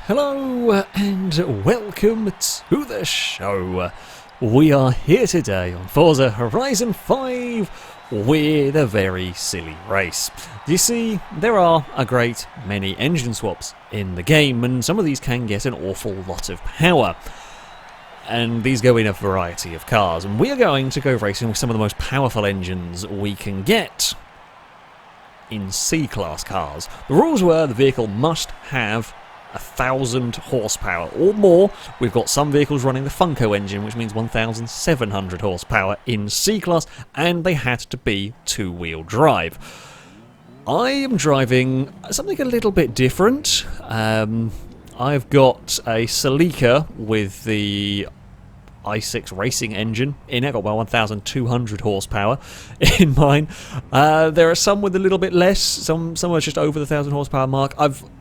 Hello and welcome to the show. We are here today on Forza Horizon 5 with a very silly race. You see, there are a great many engine swaps in the game, and some of these can get an awful lot of power. And these go in a variety of cars, and we are going to go racing with some of the most powerful engines we can get in C-class cars. The rules were the vehicle must have 1,000 horsepower or more. We've got some vehicles running the Funko engine, which means 1,700 horsepower in C-Class, and they had to be two-wheel drive. I am driving something a little bit different. I've got a Celica with the i6 racing engine in it. I've got about 1,200 horsepower in mine. There are some with a little bit less, some are just over the 1,000 horsepower mark.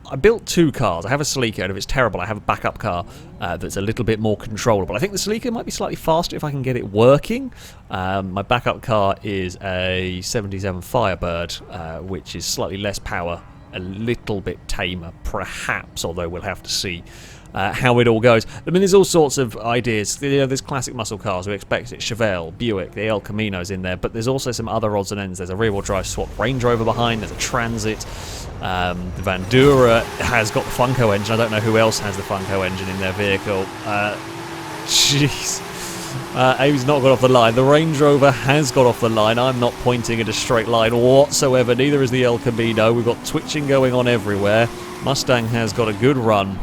I built two cars. I have a Celica, and if it's terrible, I have a backup car that's a little bit more controllable. I think the Celica might be slightly faster if I can get it working. My backup car is a 77 Firebird, which is slightly less power, a little bit tamer, perhaps, although we'll have to see how it all goes. I mean, there's all sorts of ideas. There's classic muscle cars. We expect it. Chevelle, Buick, the El Camino's in there, but there's also some other odds and ends. There's a rear-wheel drive swap Range Rover behind. There's a Transit. The Vandura has got the Funko engine. I don't know who else has the Funko engine in their vehicle. Jeez. Abe's not got off the line. The Range Rover has got off the line. I'm not pointing at a straight line whatsoever. Neither is the El Camino. We've got twitching going on everywhere. Mustang has got a good run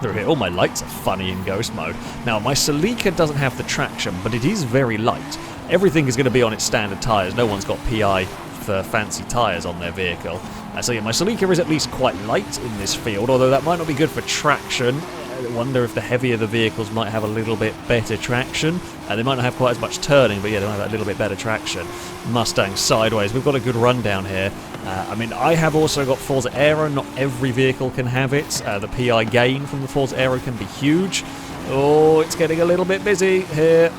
through here. All my lights are funny in ghost mode. Now, my Celica doesn't have the traction, but it is very light. Everything is going to be on its standard tyres. No one's got PI for fancy tyres on their vehicle. So yeah, my Celica is at least quite light in this field, although that might not be good for traction. I wonder if the heavier the vehicles might have a little bit better traction. They might not have quite as much turning, but yeah, they might have a little bit better traction. Mustang sideways. We've got a good run down here. I mean, I have also got Forza Aero. Not every vehicle can have it. The PI gain from the Forza Aero can be huge. Oh, it's getting a little bit busy here.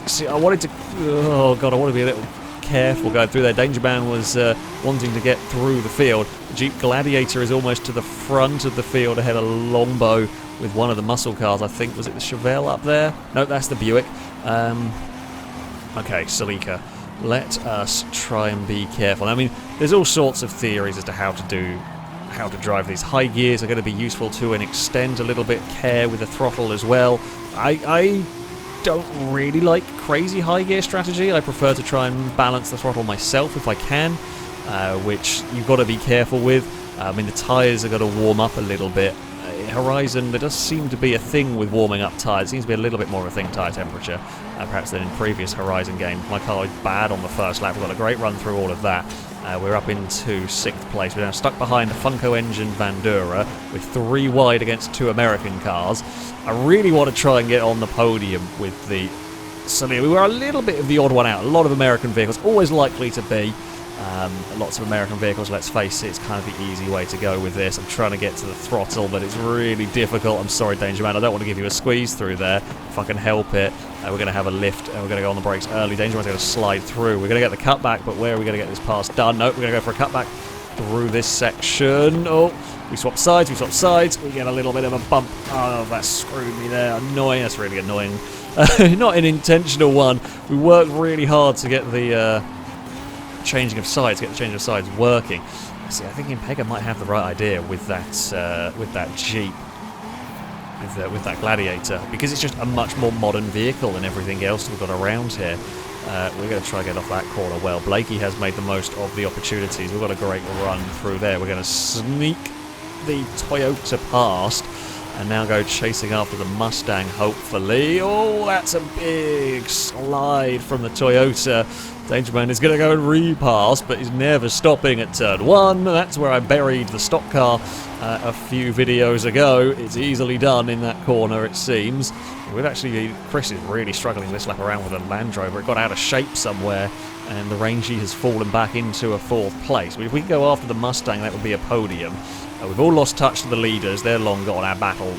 See, I wanted to... Oh, God, I want to be a little careful going through there. Danger Man was wanting to get through the field. Jeep Gladiator is almost to the front of the field ahead of Longbow with one of the muscle cars. I think, was it the Chevelle up there? No, that's the Buick. Okay, Celica. Let us try and be careful. I mean, there's all sorts of theories as to how to drive these. High gears are going to be useful to an extent, a little bit care with the throttle as well. I don't really like crazy high gear strategy. I prefer to try and balance the throttle myself if I can, which you've got to be careful with. I mean, the tyres are going to warm up a little bit. Horizon, there does seem to be a thing with warming up tyres. It seems to be a little bit more of a thing, tyre temperature, perhaps than in previous Horizon games. My car is bad on the first lap. We've got a great run through all of that. We're up into 6th place. We're now stuck behind the Funko engine Vandura with 3 wide against 2 American cars. I really want to try and get on the podium with the Celica. We were a little bit of the odd one out. A lot of American vehicles, always likely to be. Lots of American vehicles, let's face it, it's kind of the easy way to go with this. I'm trying to get to the throttle, but it's really difficult. I'm sorry, Danger Man, I don't want to give you a squeeze through there, if I can help it. We're going to have a lift, and we're going to go on the brakes early. Danger Man's going to slide through. We're going to get the cutback, but where are we going to get this pass done? Nope, we're going to go for a cutback through this section. Oh, we swap sides, we get a little bit of a bump. Oh, that screwed me there. Annoying, that's really annoying. Not an intentional one. We worked really hard to get the... changing of sides, get the change of sides working. See, I think Impega might have the right idea with that Jeep, with that Gladiator, because it's just a much more modern vehicle than everything else we've got around here. We're going to try and get off that corner well. Blakey has made the most of the opportunities. We've got a great run through there. We're going to sneak the Toyota past and now go chasing after the Mustang, hopefully. Oh, that's a big slide from the Toyota. Danger Man is going to go and repass, but he's never stopping at turn 1. That's where I buried the stock car a few videos ago. It's easily done in that corner, it seems. Chris is really struggling this lap around with a Land Rover. It got out of shape somewhere, and the Rangy has fallen back into a 4th place. If we can go after the Mustang, that would be a podium. We've all lost touch to the leaders. They're long gone. Our battle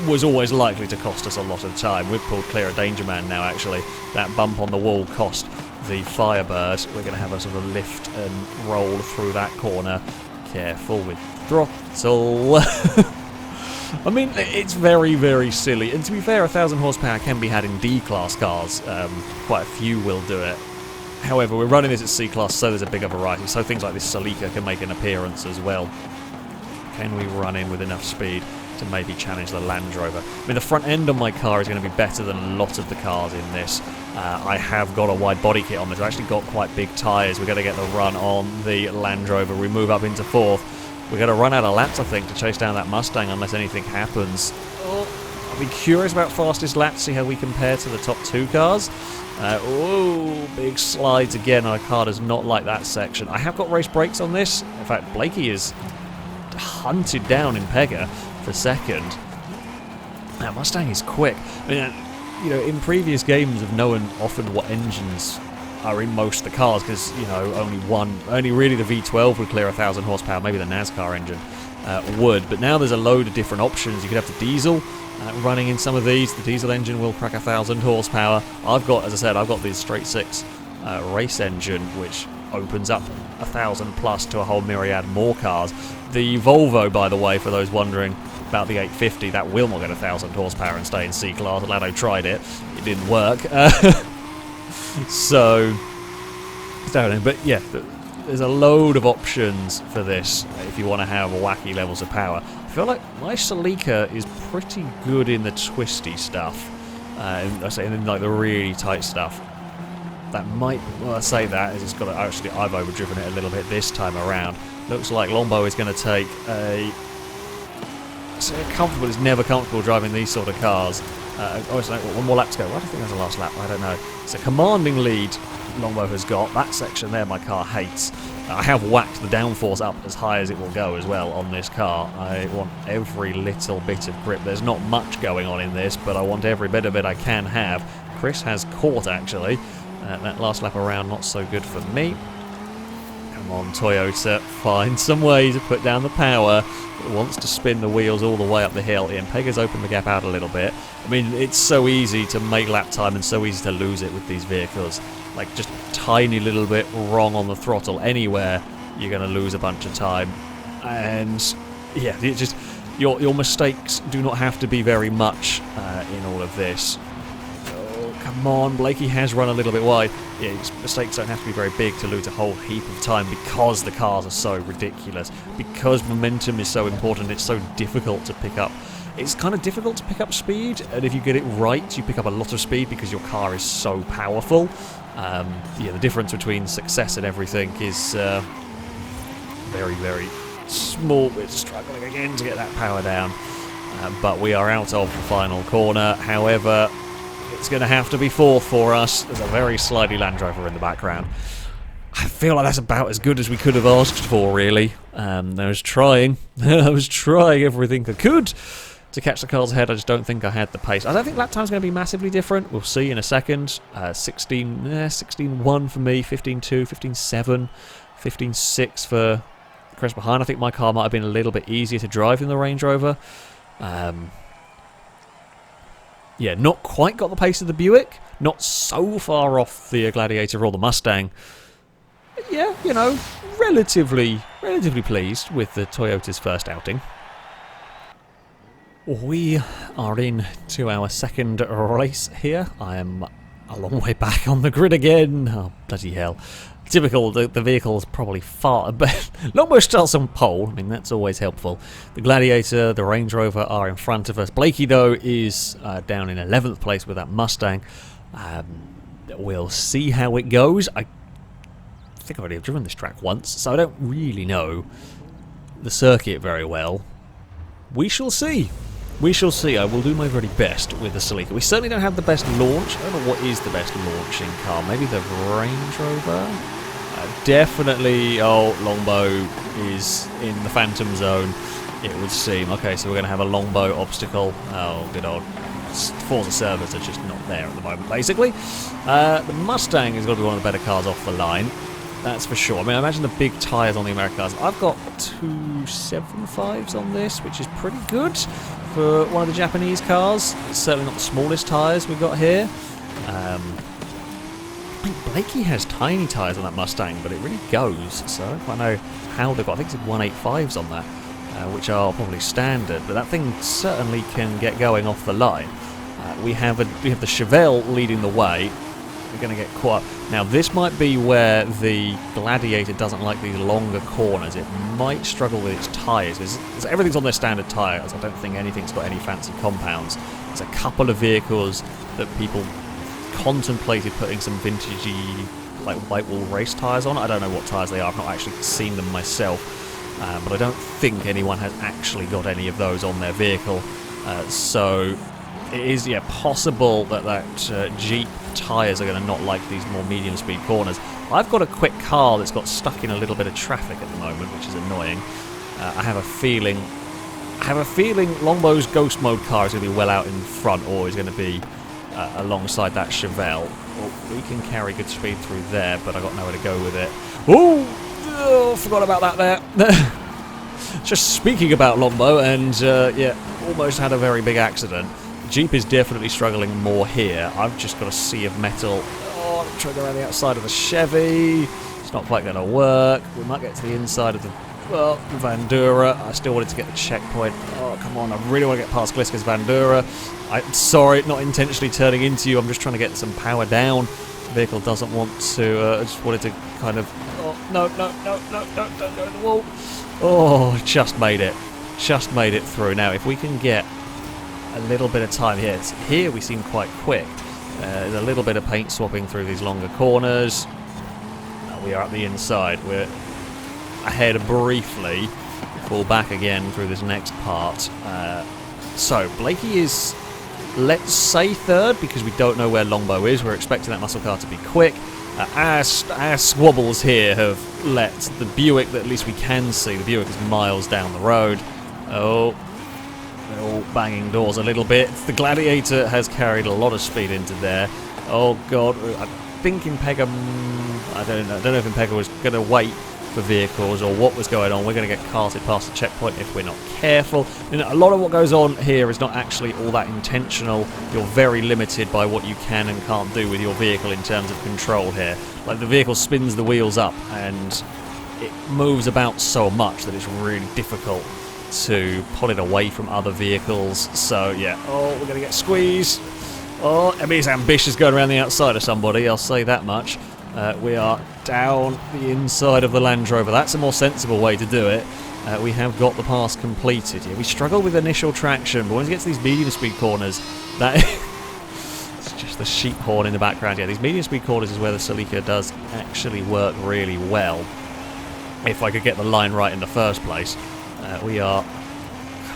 was always likely to cost us a lot of time. We've pulled clear of Danger Man now, actually. That bump on the wall cost the Firebird. We're going to have a sort of lift and roll through that corner. Careful with throttle. I mean, it's very, very silly. And to be fair, 1,000 horsepower can be had in D-class cars. Quite a few will do it. However, we're running this at C-class, so there's a bigger variety. So things like this Celica can make an appearance as well. Can we run in with enough speed to maybe challenge the Land Rover? I mean, the front end on my car is going to be better than a lot of the cars in this. I have got a wide body kit on this. I've actually got quite big tyres. We're going to get the run on the Land Rover. We move up into 4th. We're going to run out of laps, I think, to chase down that Mustang unless anything happens. Oh, I'll be curious about fastest lap, see how we compare to the top 2 cars. Oh, big slides again. Our car does not like that section. I have got race brakes on this. In fact, Blakey is hunted down in Pega for 2nd. That Mustang is quick. I mean, you know, in previous games I've known often what engines are in most of the cars, because, you know, only really the V12 would clear 1,000 horsepower, maybe the NASCAR engine would, but now there's a load of different options. You could have the diesel running in some of these. The diesel engine will crack 1,000 horsepower. I've got, as I said, I've got the straight 6 race engine, which opens up 1,000 plus to a whole myriad more cars. The Volvo, by the way, for those wondering about the 850, that will not get 1,000 horsepower and stay in C-class. Lado tried it. It didn't work. So, but yeah, there's a load of options for this if you want to have wacky levels of power. I feel like my Celica is pretty good in the twisty stuff. I say in like the really tight stuff. That might, well, I say that as it's got actually, I've overdriven it a little bit this time around. Looks like Lombo is going to take a comfortable. It's never comfortable driving these sort of cars. One more lap to go. Why do I think that's the last lap? I don't know. It's a commanding lead Lombo has got. That section there my car hates. I have whacked the downforce up as high as it will go as well on this car. I want every little bit of grip. There's not much going on in this, but I want every bit of it I can have. Chris has caught, actually. That last lap around, not so good for me. Come on, Toyota, find some way to put down the power. It wants to spin the wheels all the way up the hill. Ian Pega's opened the gap out a little bit. I mean, it's so easy to make lap time and so easy to lose it with these vehicles. Like, just a tiny little bit wrong on the throttle anywhere, you're going to lose a bunch of time. And, yeah, it just your mistakes do not have to be very much in all of this. Come on, Blakey has run a little bit wide. Yeah, his mistakes don't have to be very big to lose a whole heap of time because the cars are so ridiculous. Because momentum is so important, it's so difficult to pick up. It's kind of difficult to pick up speed, and if you get it right, you pick up a lot of speed because your car is so powerful. Yeah, the difference between success and everything is very, very small. We're struggling again to get that power down. But we are out of the final corner. However, it's going to have to be 4th for us. There's a very slidey Land Rover in the background. I feel like that's about as good as we could have asked for, really. I was trying. I was trying everything I could to catch the cars ahead. I just don't think I had the pace. I don't think lap time's going to be massively different. We'll see in a second. 16.1 for me, 15.2, 15.7, 15.6 for Chris behind. I think my car might have been a little bit easier to drive than the Range Rover. Yeah, not quite got the pace of the Buick. Not so far off the Gladiator or the Mustang. But yeah, you know, relatively pleased with the Toyota's first outing. We are in to our second race here. I am a long way back on the grid again. Oh, bloody hell. Typical, the vehicle's probably far better. Longbow starts on pole, I mean, that's always helpful. The Gladiator, the Range Rover are in front of us. Blakey, though, is down in 11th place with that Mustang. We'll see how it goes. I think I've already driven this track once, so I don't really know the circuit very well. We shall see. We shall see. I will do my very best with the Celica. We certainly don't have the best launch. I don't know what is the best launching car. Maybe the Range Rover? Definitely, Longbow is in the Phantom Zone, it would seem. Okay, so we're going to have a Longbow obstacle. Oh, good old Forza servers are just not there at the moment, basically. The Mustang is going to be one of the better cars off the line. That's for sure. I mean, I imagine the big tyres on the American cars. I've got 275s on this, which is pretty good for one of the Japanese cars. It's certainly not the smallest tyres we've got here. I think Blakey has tiny tyres on that Mustang, but it really goes. So I don't quite know how they've got. I think it's 185s on that. which are probably standard, but that thing certainly can get going off the line. We have the Chevelle leading the way. We're going to get quite... Now, this might be where the Gladiator doesn't like these longer corners. It might struggle with its tyres. Everything's on their standard tyres. I don't think anything's got any fancy compounds. There's a couple of vehicles that people contemplated putting some vintagey, like white wool race tyres on. I don't know what tyres they are. I've not actually seen them myself. But I don't think anyone has actually got any of those on their vehicle. So it is, yeah, possible that Jeep tyres are going to not like these more medium speed corners. I've got a quick car that's got stuck in a little bit of traffic at the moment, which is annoying. I have a feeling Longbow's Ghost Mode car is going to be well out in front, or is going to be alongside that Chevelle. Well, we can carry good speed through there, but I got nowhere to go with it. Oh, forgot about that there. Just speaking about Longbow, and yeah, almost had a very big accident. Jeep is definitely struggling more here. I've just got a sea of metal. Oh, I'm trying to go around the outside of the Chevy. It's not quite going to work. We might get to the inside of the Vandura. I still wanted to get the checkpoint. Oh, come on. I really want to get past Gliska's Vandura. I'm sorry, not intentionally turning into you. I'm just trying to get some power down. The vehicle doesn't want to. I just wanted to kind of... Oh, no, don't go to the wall. Oh, just made it. Just made it through. Now, if we can get a little bit of time here. Here we seem quite quick. There's a little bit of paint swapping through these longer corners. We are at the inside. We're ahead briefly. Fall back again through this next part. So Blakey is, let's say, third, because we don't know where Longbow is. We're expecting that muscle car to be quick. Our squabbles here have let the Buick, that at least we can see, the Buick is miles down the road. Oh, they're all banging doors a little bit. The Gladiator has carried a lot of speed into there. Oh god, I think Impega... I don't know if Impega was going to wait for vehicles or what was going on. We're going to get carted past the checkpoint if we're not careful. You know, a lot of what goes on here is not actually all that intentional. You're very limited by what you can and can't do with your vehicle in terms of control here. Like, the vehicle spins the wheels up and it moves about so much that it's really difficult to pull it away from other vehicles. So yeah, oh, we're going to get squeezed. Oh, I mean, it's ambitious going around the outside of somebody, I'll say that much. We are down the inside of the Land Rover. That's a more sensible way to do it. We have got the pass completed. Yeah, we struggle with initial traction, but once we get to these medium speed corners, that it's just the sheep horn in the background. Yeah, these medium speed corners is where the Celica does actually work really well. If I could get the line right in the first place. We are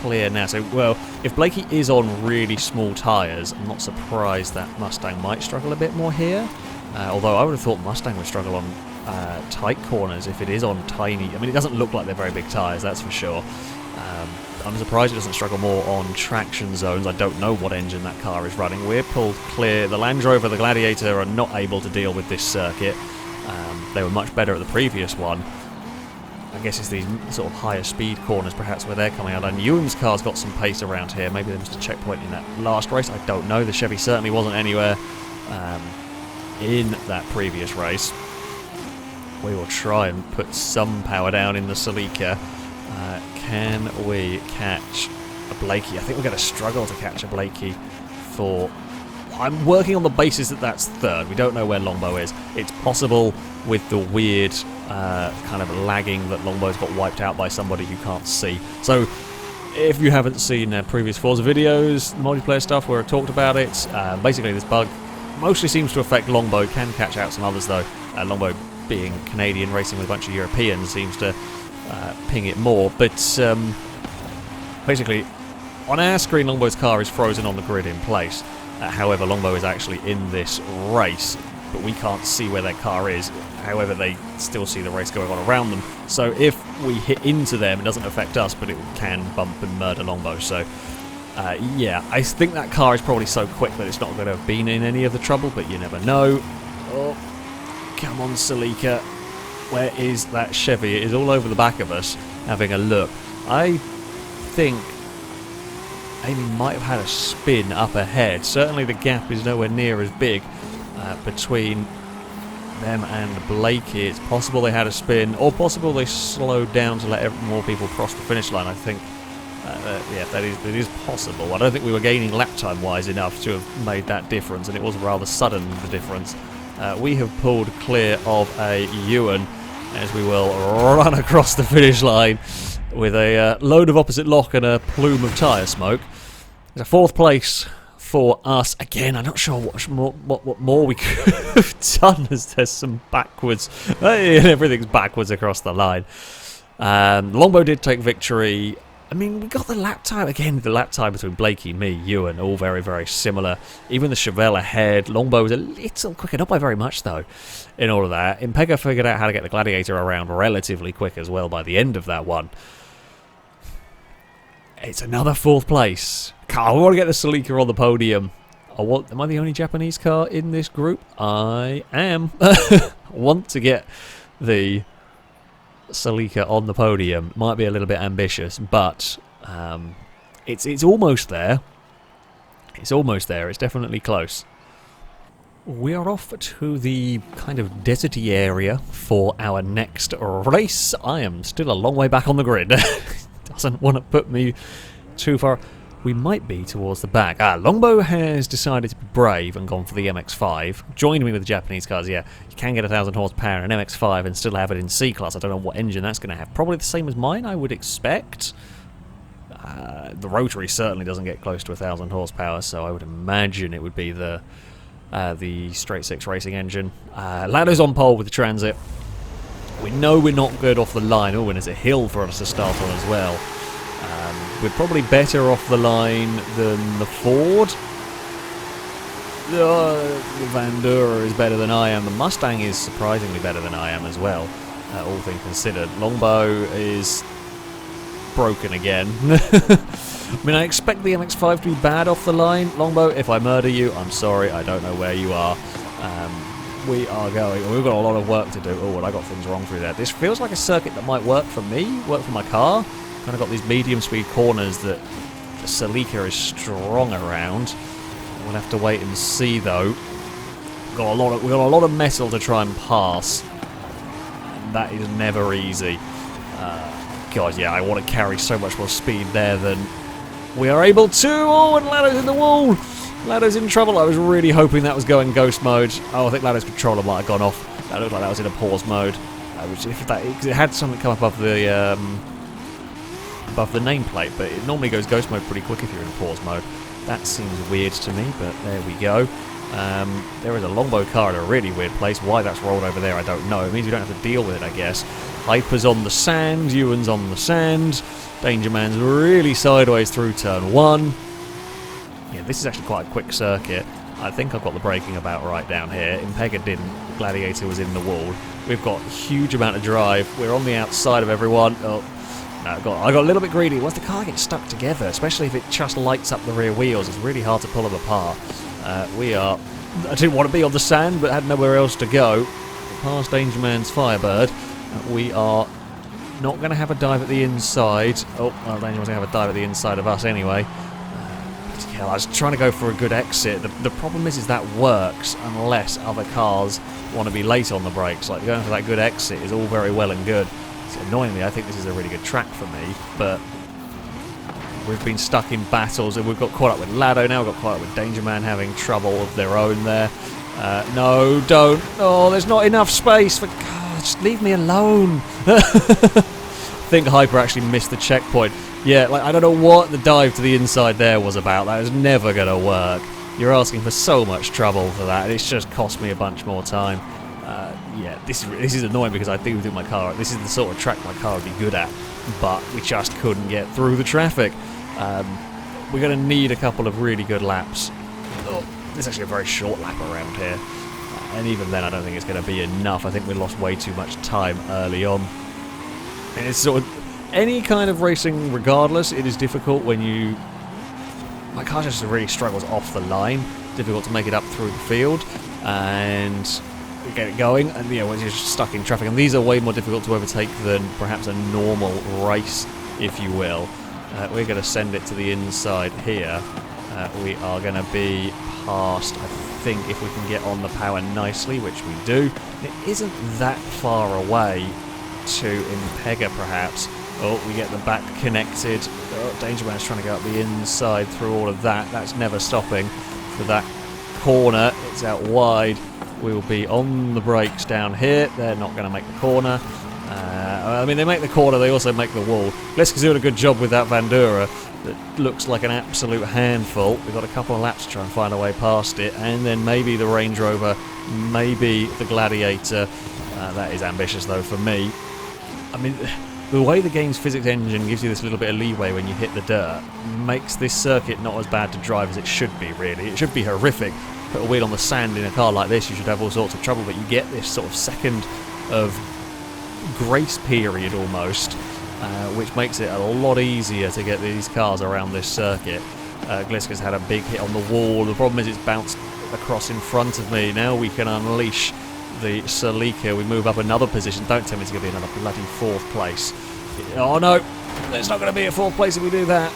clear now. So, well, if Blakey is on really small tyres, I'm not surprised that Mustang might struggle a bit more here. Although I would have thought Mustang would struggle on tight corners if it is on tiny... I mean, it doesn't look like they're very big tyres, that's for sure. I'm surprised it doesn't struggle more on traction zones. I don't know what engine that car is running. We're pulled clear. The Land Rover, the Gladiator are not able to deal with this circuit. They were much better at the previous one. I guess it's these sort of higher speed corners perhaps where they're coming out. And Ewan's car's got some pace around here. Maybe there was a checkpoint in that last race. I don't know. The Chevy certainly wasn't anywhere in that previous race. We will try and put some power down in the Celica. Can we catch a Blakey? I think we're going to struggle to catch a Blakey for... I'm working on the basis that that's third. We don't know where Longbow is. It's possible with the weird kind of lagging that Longbow's got wiped out by somebody who can't see. So if you haven't seen previous Forza videos, multiplayer stuff where I talked about it, basically this bug mostly seems to affect Longbow. Can catch out some others though. Longbow, being Canadian, racing with a bunch of Europeans, seems to ping it more. But basically, on our screen, Longbow's car is frozen on the grid in place. However, Longbow is actually in this race, but we can't see where their car is. However, they still see the race going on around them. So if we hit into them, it doesn't affect us, but it can bump and murder Longbow. So yeah, I think that car is probably so quick that it's not going to have been in any of the trouble, but you never know. Oh, come on, Celica. Where is that Chevy? It is all over the back of us, having a look. I think Amy might have had a spin up ahead. Certainly the gap is nowhere near as big between them and Blakey. It's possible they had a spin, or possible they slowed down to let more people cross the finish line. I think, yeah, that is possible. I don't think we were gaining lap time-wise enough to have made that difference, and it was rather sudden, the difference. We have pulled clear of a Ewan, as we will run across the finish line with a load of opposite lock and a plume of tyre smoke. There's a 4th place for us. Again, I'm not sure what more we could have done, as there's some backwards, and everything's backwards across the line. Longbow did take victory. I mean, we got the lap time. Again, the lap time between Blakey, me, Ewan, all very, very similar. Even the Chevelle ahead. Longbow was a little quicker, not by very much, though, in all of that. Impega figured out how to get the Gladiator around relatively quick as well by the end of that one. It's another 4th place. I want to get the Celica on the podium. Am I the only Japanese car in this group? I am. I want to get the Celica on the podium. Might be a little bit ambitious, but it's almost there. It's almost there. It's definitely close. We are off to the kind of deserty area for our next race. I am still a long way back on the grid. Doesn't want to put me too far. We might be towards the back. Longbow has decided to be brave and gone for the MX-5. Joined me with the Japanese cars, yeah. You can get 1,000 horsepower in an MX-5 and still have it in C-Class. I don't know what engine that's going to have. Probably the same as mine, I would expect. The rotary certainly doesn't get close to 1,000 horsepower, so I would imagine it would be the straight 6 racing engine. Lado's on pole with the Transit. We know we're not good off the line. Oh, and there's a hill for us to start on as well. We're probably better off the line than the Ford. The Vandura is better than I am. The Mustang is surprisingly better than I am as well, all things considered. Longbow is broken again. I mean, I expect the MX-5 to be bad off the line. Longbow, if I murder you, I'm sorry. I don't know where you are. We are going. We've got a lot of work to do. Oh, and I got things wrong through there. This feels like a circuit that might work for me, work for my car. Kind of got these medium speed corners that the Celica is strong around. We'll have to wait and see, though. We've got a lot of metal to try and pass. And that is never easy. God, yeah, I want to carry so much more speed there than we are able to. Oh, and Lado's in the wall. Lado's in trouble. I was really hoping that was going ghost mode. Oh, I think Lado's controller might have gone off. That looked like that was in a pause mode. Because it had something come above the nameplate, but it normally goes ghost mode pretty quick if you're in pause mode. That seems weird to me, but there we go. There is a Longbow car in a really weird place. Why that's rolled over there, I don't know. It means we don't have to deal with it, I guess. Hyper's on the sand, Ewan's on the sand. Danger Man's really sideways through turn 1. Yeah, this is actually quite a quick circuit. I think I've got the braking about right down here. Impega didn't. Gladiator was in the wall. We've got a huge amount of drive. We're on the outside of everyone. Oh, no, I got a little bit greedy. Once the car gets stuck together, especially if it just lights up the rear wheels, it's really hard to pull them apart. I didn't want to be on the sand, but had nowhere else to go. Past Danger Man's Firebird. We are not going to have a dive at the inside. Oh, well, Danger Man's going to have a dive at the inside of us anyway. Yeah, I was trying to go for a good exit. The problem is that works unless other cars want to be late on the brakes. Like, going for that good exit is all very well and good. Annoyingly, I think this is a really good track for me, but we've been stuck in battles, and we've got caught up with Lado now, we've got caught up with Danger Man having trouble of their own there. No, don't. Oh, there's not enough space for... God, just leave me alone. I think Hyper actually missed the checkpoint. Yeah, like, I don't know what the dive to the inside there was about. That is never going to work. You're asking for so much trouble for that, and it's just cost me a bunch more time. Yeah, this is annoying because I do think my car... This is the sort of track my car would be good at, but we just couldn't get through the traffic. We're going to need a couple of really good laps. Oh, there's actually a very short lap around here, and even then I don't think it's going to be enough. I think we lost way too much time early on. And it's sort of... Any kind of racing, regardless, it is difficult when you... My car just really struggles off the line. Difficult to make it up through the field, and... get it going, and when you're just stuck in traffic, and these are way more difficult to overtake than perhaps a normal race, if you will. We're going to send it to the inside here. We are going to be past, I think if we can get on the power nicely, which we do, it isn't that far away to Impega perhaps. Oh, we get the back connected. Oh, Danger Man's trying to go up the inside through all of that. That's never stopping for that corner. It's out wide. We will be on the brakes down here. They're not going to make the corner. I mean, they make the corner, they also make the wall. Gleska's doing a good job with that Vandura that looks like an absolute handful. We've got a couple of laps to try and find a way past it, and then maybe the Range Rover, maybe the Gladiator. That is ambitious, though, for me. I mean, the way the game's physics engine gives you this little bit of leeway when you hit the dirt makes this circuit not as bad to drive as it should be, really. It should be horrific. Put a wheel on the sand in a car like this, you should have all sorts of trouble, but you get this sort of second of grace period almost, which makes it a lot easier to get these cars around this circuit. Gleska's had a big hit on the wall. The problem is it's bounced across in front of me. Now we can unleash the Celica. We move up another position. Don't tell me it's going to be another bloody 4th place. Oh no, it's not going to be a 4th place if we do that.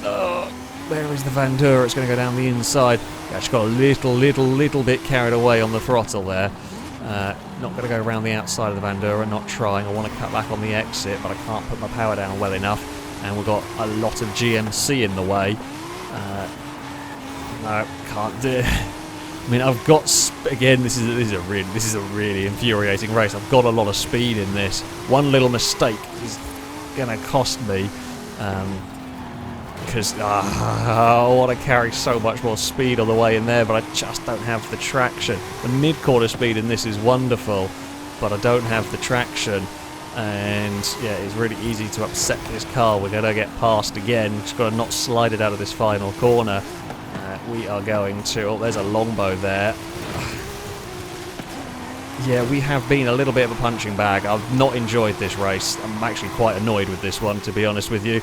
Oh, where is the Vandura? It's going to go down the inside. Yeah, just got a little bit carried away on the throttle there. Not going to go around the outside of the Vandura, not trying. I want to cut back on the exit, but I can't put my power down well enough. And we've got a lot of GMC in the way. No, can't do it. I mean, I've got again. This is a really infuriating race. I've got a lot of speed in this. One little mistake is going to cost me. Because I want to carry so much more speed on the way in there, but I just don't have the traction. The mid-quarter speed in this is wonderful, but I don't have the traction, and yeah, it's really easy to upset this car. We're going to get past again. Just got to not slide it out of this final corner. We are going to... Oh, there's a longbow there. Yeah, we have been a little bit of a punching bag. I've not enjoyed this race. I'm actually quite annoyed with this one, to be honest with you.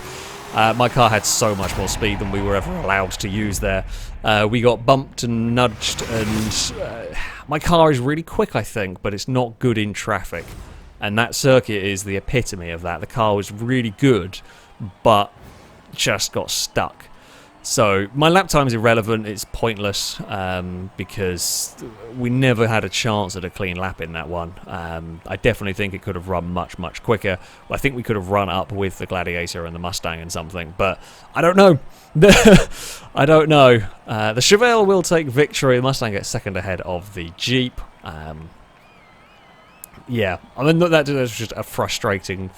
My car had so much more speed than we were ever allowed to use there. We got bumped and nudged, and my car is really quick, I think, but it's not good in traffic. And that circuit is the epitome of that. The car was really good, but just got stuck. So my lap time is irrelevant, it's pointless, because we never had a chance at a clean lap in that one. I definitely think it could have run much, much quicker. Well, I think we could have run up with the Gladiator and the Mustang and something, but I don't know. I don't know. The Chevelle will take victory. The Mustang gets second ahead of the Jeep. Yeah, I mean that was just a frustrating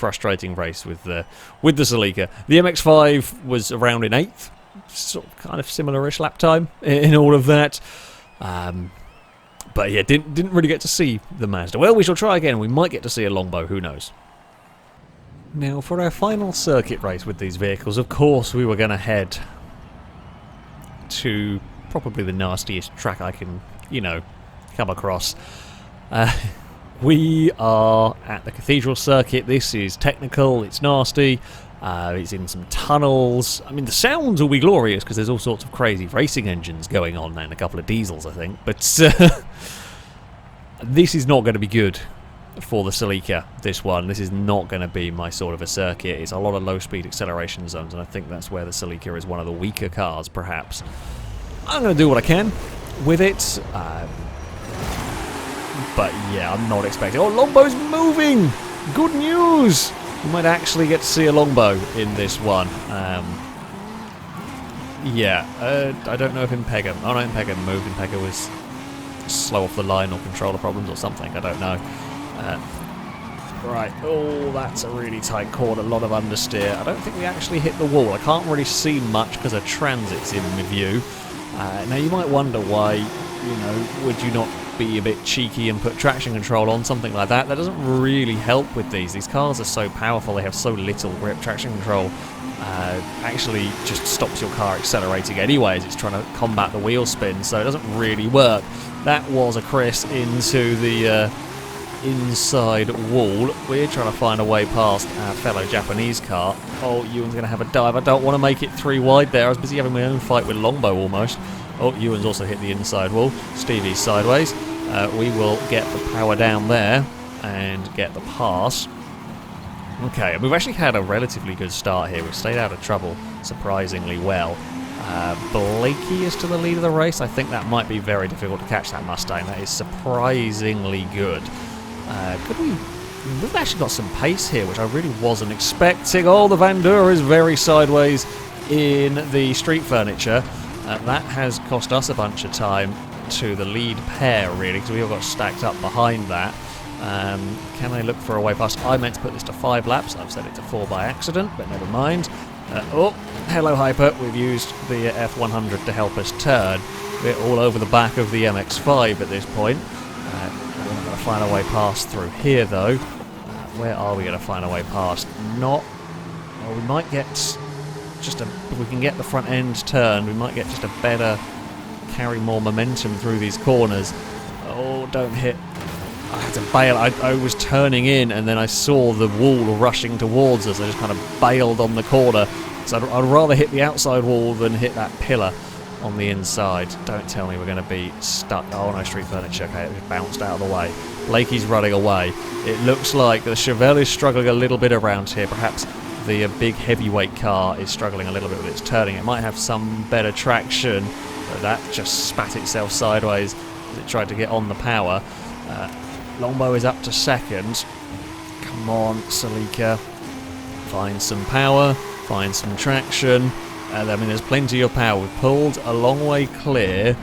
race with the Celica. The MX-5 was around in 8th. Sort of kind of similar-ish lap time in all of that, but yeah, didn't really get to see the Mazda. Well, we shall try again. We might get to see a longbow. Who knows? Now, for our final circuit race with these vehicles, of course, we were going to head to probably the nastiest track I can, come across. We are at the Cathedral circuit. This is technical. It's nasty. It's in some tunnels. I mean, the sounds will be glorious because there's all sorts of crazy racing engines going on and a couple of diesels, I think. But this is not going to be good for the Celica, this one. This is not going to be my sort of a circuit. It's a lot of low-speed acceleration zones, and I think that's where the Celica is one of the weaker cars, perhaps. I'm going to do what I can with it. But yeah, I'm not expecting... Oh, Longbow's moving! Good news! You might actually get to see a longbow in this one. I don't know if Impega... Oh no, Impega moved. Impega was slow off the line or controller problems or something. I don't know. Right. Oh, that's a really tight corner. A lot of understeer. I don't think we actually hit the wall. I can't really see much because a transit's in view. Now you might wonder why, would you not be a bit cheeky and put traction control on, something like that. That doesn't really help with these. These cars are so powerful, they have so little grip. Traction control actually just stops your car accelerating anyway as it's trying to combat the wheel spin, so it doesn't really work. That was a Chris into the inside wall. We're trying to find a way past our fellow Japanese car. Oh, Ewan's going to have a dive. I don't want to make it 3 wide there. I was busy having my own fight with Longbow almost. Oh, Ewan's also hit the inside wall. Stevie's sideways. We will get the power down there and get the pass. Okay, we've actually had a relatively good start here. We've stayed out of trouble surprisingly well. Blakey is to the lead of the race. I think that might be very difficult to catch that Mustang. That is surprisingly good. We've actually got some pace here, which I really wasn't expecting. Oh, the Vandura is very sideways in the street furniture. That has cost us a bunch of time to the lead pair, really, because we all got stacked up behind that. Can they look for a way past? I meant to put this to 5 laps. I've set it to 4 by accident, but never mind. Oh, hello Hyper. We've used the F100 to help us turn. We're all over the back of the MX-5 at this point. We're not going to find a way past through here, though. Where are we going to find a way past? Not... Well, we might get just a... If we can get the front end turned, we might get just a better... carry more momentum through these corners. Oh, don't hit... I had to bail. I was turning in and then I saw the wall rushing towards us. I just kind of bailed on the corner. So I'd rather hit the outside wall than hit that pillar on the inside. Don't tell me we're going to be stuck. Oh no, street furniture. Okay, it just bounced out of the way. Blakey's running away. It looks like the Chevelle is struggling a little bit around here. Perhaps the big heavyweight car is struggling a little bit with its turning. It might have some better traction, but that just spat itself sideways as it tried to get on the power. Longbow is up to second. Come on, Salika. Find some power, find some traction. I mean, there's plenty of power. We've pulled a long way clear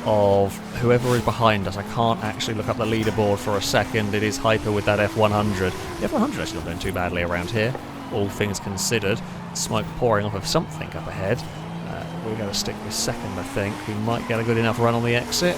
of whoever is behind us. I can't actually look up the leaderboard for a second. It is Hyper with that F100. The F100 actually not doing too badly around here, all things considered. Smoke pouring off of something up ahead. We're going to stick with second, I think. We might get a good enough run on the exit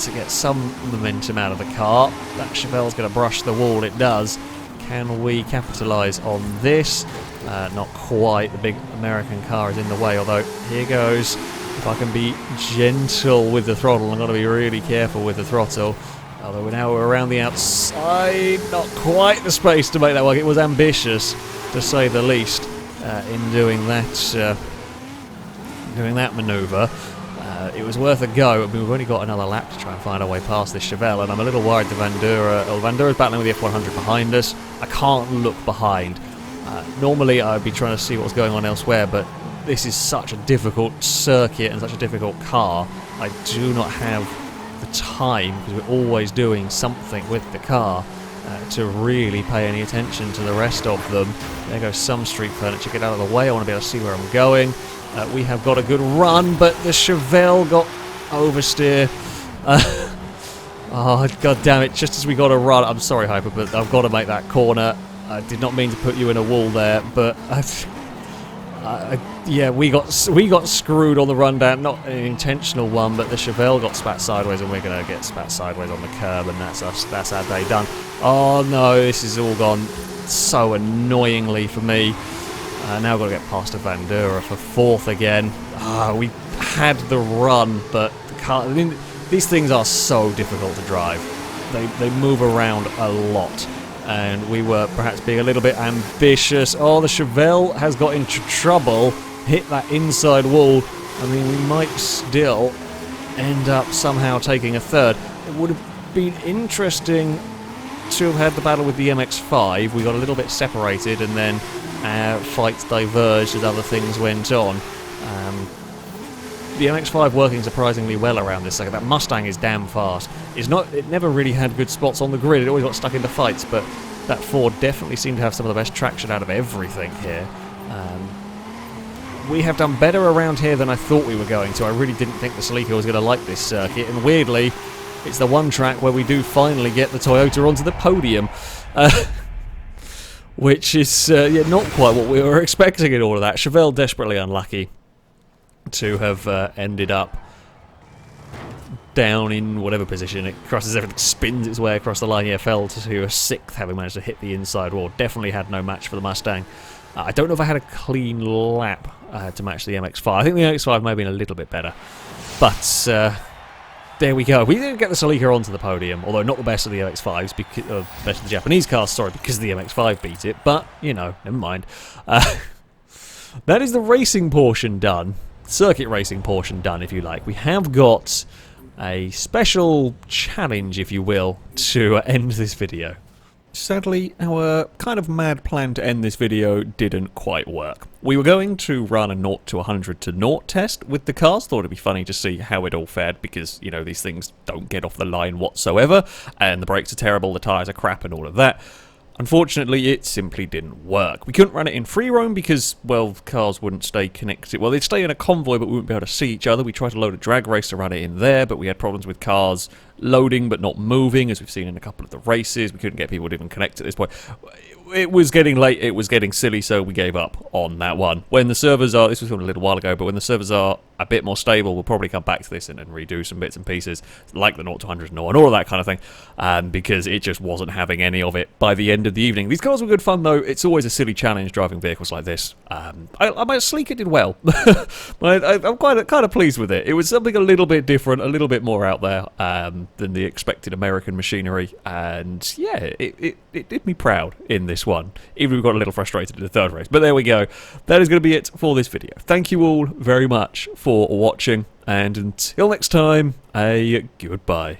to get some momentum out of the car. That Chevelle's going to brush the wall, it does. Can we capitalise on this? Not quite. The big American car is in the way, although here goes. If I can be gentle with the throttle, I'm going to be really careful with the throttle. Although we're around the outside, not quite the space to make that work. It was ambitious, to say the least, in doing that manoeuvre. It was worth a go. I mean, we've only got another lap to try and find our way past this Chevelle, and I'm a little worried the Vandura's battling with the F100 behind us. I can't look behind. Normally I'd be trying to see what's going on elsewhere, but this is such a difficult circuit and such a difficult car. I do not have the time, because we're always doing something with the car, to really pay any attention to the rest of them. There goes some street furniture. Get out of the way. I want to be able to see where I'm going. We have got a good run, but the Chevelle got oversteer. Oh, god damn it. Just as we got a run. I'm sorry, Hyper, but I've got to make that corner. I did not mean to put you in a wall there, but... yeah, we got screwed on the run down. Not an intentional one, but the Chevelle got spat sideways, and we're going to get spat sideways on the curb, and that's us. That's our day done. Oh no, this has all gone so annoyingly for me. Now I've got to get past a Vandura for fourth again. We had the run, but the car... I mean, these things are so difficult to drive. They move around a lot. And we were perhaps being a little bit ambitious. Oh, the Chevelle has got into trouble. Hit that inside wall. I mean, we might still end up somehow taking a third. It would have been interesting to have had the battle with the MX-5. We got a little bit separated, and then our fights diverged as other things went on. The MX-5 working surprisingly well around this second. That Mustang is damn fast. It never really had good spots on the grid. It always got stuck into fights, but that Ford definitely seemed to have some of the best traction out of everything here. We have done better around here than I thought we were going to. I really didn't think the Celica was going to like this circuit, and weirdly, it's the one track where we do finally get the Toyota onto the podium. Which is not quite what we were expecting in all of that. Chevelle desperately unlucky to have ended up down in whatever position. It crosses everything, spins its way across the line. Yeah, fell to a sixth, having managed to hit the inside wall. Definitely had no match for the Mustang. I don't know if I had a clean lap to match the MX-5. I think the MX-5 may have been a little bit better. But there we go. We didn't get the Celica onto the podium, although not the best of the MX-5s, because best of the Japanese cars, sorry, because the MX-5 beat it. But, you know, never mind. That is the racing portion done. Circuit racing portion done, if you like. We have got a special challenge, if you will, to end this video. sadly, our kind of mad plan to end this video didn't quite work. We were going to run a 0 to 100 to 0 test with the cars. Thought it'd be funny to see how it all fared because, you know, these things don't get off the line whatsoever, and the brakes are terrible, the tyres are crap, and all of that. Unfortunately, it simply didn't work. We couldn't run it in free roam because, well, cars wouldn't stay connected. Well, they'd stay in a convoy, but we wouldn't be able to see each other. We tried to load a drag race to run it in there, but we had problems with cars loading but not moving, as we've seen in a couple of the races. We couldn't get people to even connect at this point. It was getting late, it was getting silly, so we gave up on that one. When the servers are, this was from a little while ago, but when the servers are a bit more stable, we'll probably come back to this and redo some bits and pieces, like the 0 to 100 and all of that kind of thing, because it just wasn't having any of it by the end of the evening. These cars were good fun, though. It's always a silly challenge driving vehicles like this. Sleeker did well. I'm kind of pleased with it. It was something a little bit different, a little bit more out there than the expected American machinery, and yeah, it did me proud in this one, even if we got a little frustrated in the third race. But there we go. That is going to be it for this video. Thank you all very much for watching, and until next time, a goodbye.